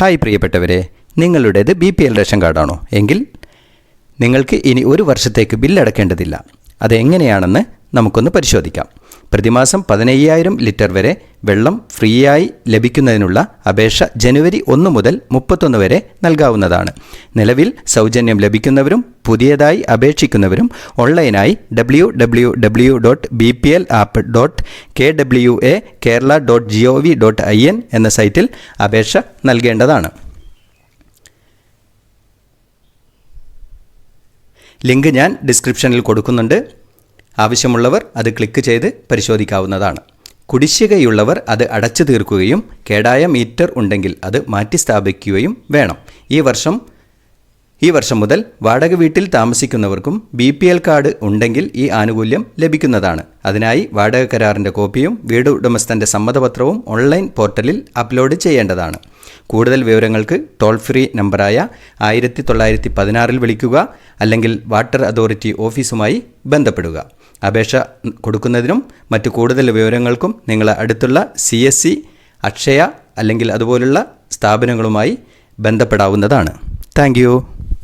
Hi പ്രിയപ്പെട്ടവരെ, നിങ്ങളുടേത് BPL ration കാർഡാണോ? എങ്കിൽ നിങ്ങൾക്ക് ഇനി ഒരു വർഷത്തേക്ക് ബില്ലടക്കേണ്ടതില്ല. അതെങ്ങനെയാണെന്ന് നമുക്കൊന്ന് പരിശോധിക്കാം. പ്രതിമാസം 15,000 ലിറ്റർ വരെ വെള്ളം ഫ്രീയായി ലഭിക്കുന്നതിനുള്ള അപേക്ഷ ജനുവരി 1 മുതൽ 31 വരെ നൽകാവുന്നതാണ്. നിലവിൽ സൗജന്യം ലഭിക്കുന്നവരും പുതിയതായി അപേക്ഷിക്കുന്നവരും ഓൺലൈനായി www.bplapp.kwa.kerala.gov.in എന്ന സൈറ്റിൽ അപേക്ഷ നൽകേണ്ടതാണ്. ലിങ്ക് ഞാൻ ഡിസ്ക്രിപ്ഷനിൽ കൊടുക്കുന്നുണ്ട്. ആവശ്യമുള്ളവർ അത് ക്ലിക്ക് ചെയ്ത് പരിശോധിക്കാവുന്നതാണ്. കുടിശ്ശികയുള്ളവർ അത് അടച്ചു തീർക്കുകയും കേടായ മീറ്റർ ഉണ്ടെങ്കിൽ അത് മാറ്റി സ്ഥാപിക്കുകയും വേണം. ഈ വർഷം മുതൽ വാടക വീട്ടിൽ താമസിക്കുന്നവർക്കും BPL കാർഡ് ഉണ്ടെങ്കിൽ ഈ ആനുകൂല്യം ലഭിക്കുന്നതാണ്. അതിനായി വാടക കരാറിൻ്റെ കോപ്പിയും വീട് ഉടമസ്ഥൻ്റെ സമ്മതപത്രവും ഓൺലൈൻ പോർട്ടലിൽ അപ്ലോഡ് ചെയ്യേണ്ടതാണ്. കൂടുതൽ വിവരങ്ങൾക്ക് ടോൾ ഫ്രീ നമ്പറായ 1916 വിളിക്കുക, അല്ലെങ്കിൽ വാട്ടർ അതോറിറ്റി ഓഫീസുമായി ബന്ധപ്പെടുക. അപേക്ഷ കൊടുക്കുന്നതിനും മറ്റു കൂടുതൽ വിവരങ്ങൾക്കും നിങ്ങളെ അടുത്തുള്ള CSC, അക്ഷയ അല്ലെങ്കിൽ അതുപോലുള്ള സ്ഥാപനങ്ങളുമായി ബന്ധപ്പെടാവുന്നതാണ്. Thank you.